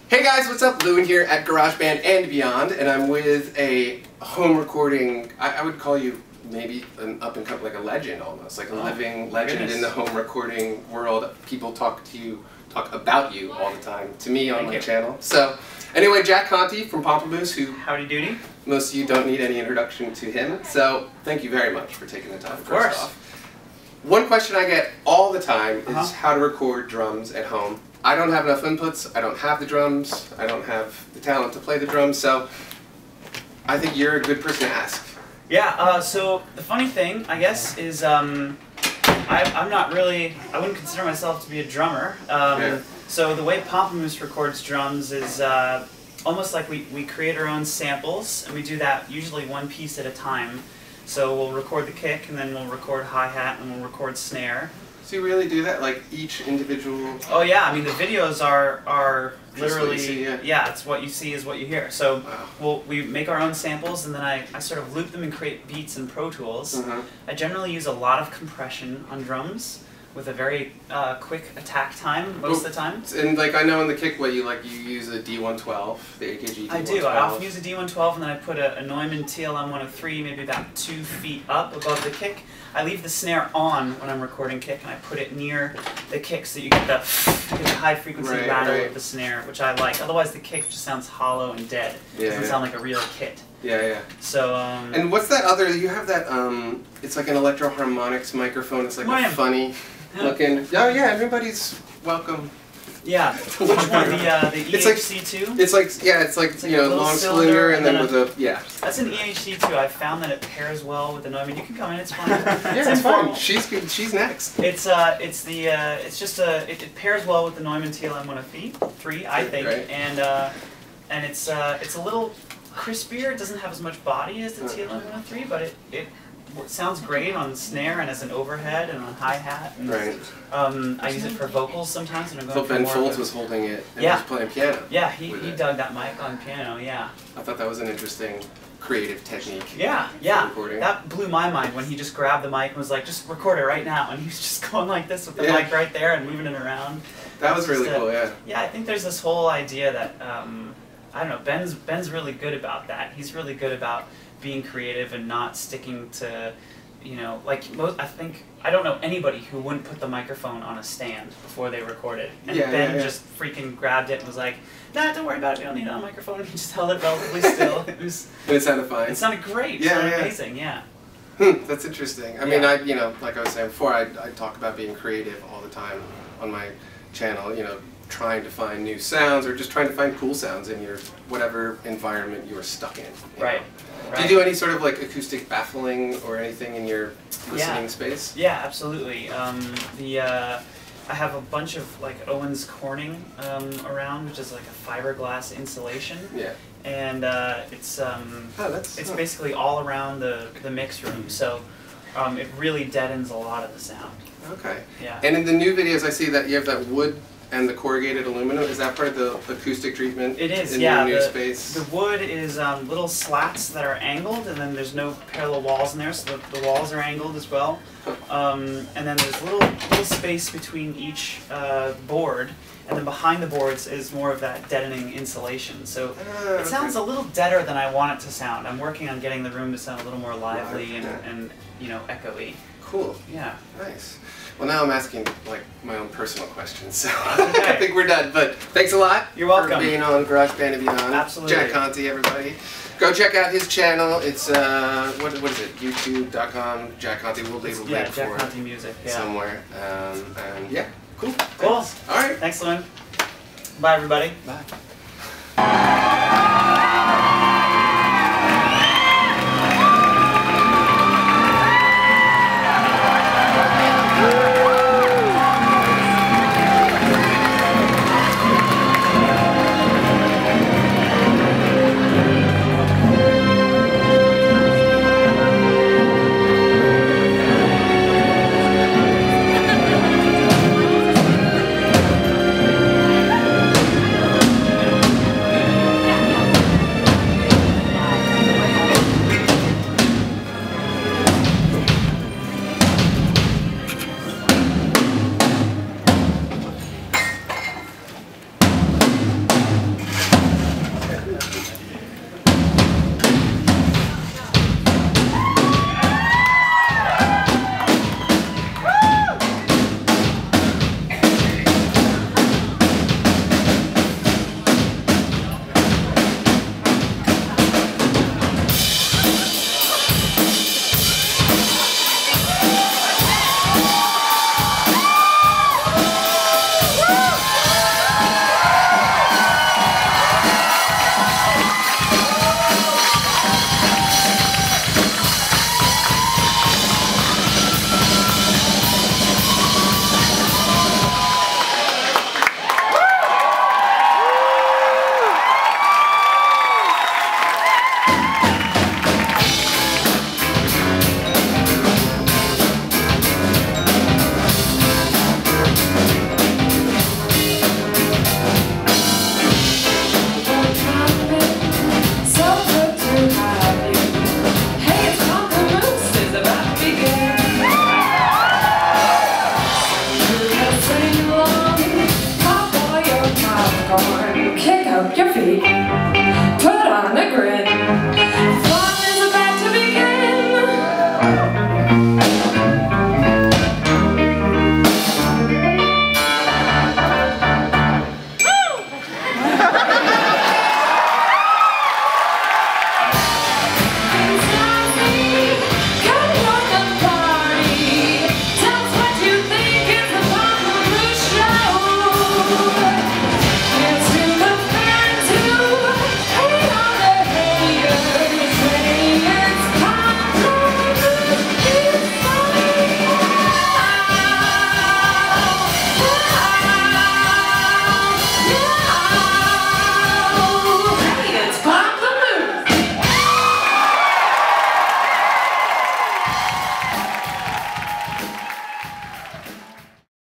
Hey guys, what's up? Lewin here at GarageBand and Beyond, and I'm with a home recording. I would call you maybe an up and coming, like a legend almost, like a living legend in the home recording world. People talk about you all the time to me on my channel. So anyway, Jack Conte from Pomplamoose, who howdy doody. Most of you don't need any introduction to him. So thank you very much for taking the time. Of course. First off. One question I get all the time is how to record drums at home. I don't have enough inputs, I don't have the drums, I don't have the talent to play the drums, so I think you're a good person to ask. Yeah, so the funny thing, I guess, is I'm not really, I wouldn't consider myself to be a drummer. So the way Pomplamoose records drums is almost like we create our own samples, and we do that usually one piece at a time. So we'll record the kick, and then we'll record hi-hat, and we'we'll record snare. So you really do that, like each individual? Oh yeah, I mean the videos are literally, see, it's what you see is what you hear. So we make our own samples, and then I sort of loop them and create beats in Pro Tools. I generally use a lot of compression on drums with a very quick attack time most of the time. And like I know in the kick way you use a D112, the AKG D112. I do. I often use a D112, and then I put a Neumann TLM 103 maybe about 2 feet up above the kick. I leave the snare on when I'm recording kick, and I put it near the kick so you get the high frequency rattle of the snare, which I like. Otherwise the kick just sounds hollow and dead. It doesn't sound like a real kit. Yeah. So and what's that other? You have that it's like an electro harmonics microphone. It's like a funny looking. Oh yeah, everybody's welcome. Yeah. Which one? The EHC2? It's like you know, long cylinder and then with a That's an EHC2. I found that it pairs well with the Neumann. You can come in. It's fine. Yeah, it's fine. She's next. It pairs well with the Neumann TLM 103, I think, and it's a little crispier. It doesn't have as much body as the TLM 103, but it sounds great on snare and as an overhead and on hi-hat. I use it for vocals sometimes when I'm going for Ben Folds was holding it and was playing piano. Yeah, he dug that mic on piano, I thought that was an interesting creative technique. Yeah. That blew my mind when he just grabbed the mic and was like, just record it right now. And he was just going like this with the mic right there and moving it around. That was really cool, Yeah, I think there's this whole idea that, I don't know, Ben's really good about that. He's really good about being creative and not sticking to, you know, like I don't know anybody who wouldn't put the microphone on a stand before they recorded. And Ben just freaking grabbed it and was like, nah, don't worry about it, we don't need it on a microphone. And he just held it relatively still. And it sounded fine. It sounded great. It sounded amazing, That's interesting. I mean, you know, like I was saying before, I talk about being creative all the time on my channel, you know, trying to find new sounds or just trying to find cool sounds in your whatever environment you're stuck in. Right. Do you do any sort of like acoustic baffling or anything in your listening space? Yeah, absolutely. I have a bunch of like Owens Corning around, which is like a fiberglass insulation. Yeah. And it's basically all around the mix room, so it really deadens a lot of the sound. Okay. Yeah. And in the new videos, I see that you have that wood and the corrugated aluminum. Is that part of the acoustic treatment? It is, in your new space? The wood is little slats that are angled, and then there's no parallel walls in there, so the walls are angled as well. And then there's little space between each board, and then behind the boards is more of that deadening insulation. So it sounds a little deader than I want it to sound. I'm working on getting the room to sound a little more lively and you know, echoey. Cool. Yeah. Nice. Well, now I'm asking like my own personal questions, so I think we're done. But thanks a lot. You're welcome. For being on GarageBand and Beyond. Absolutely. Jack Conte, everybody. Go check out his channel. It's what is it? YouTube.com. Jack Conte. We'll leave a link Jack for Conte Music. Somewhere. And yeah, cool. Cool. Thanks. All right. Thanks, Lewin. Bye, everybody. Bye.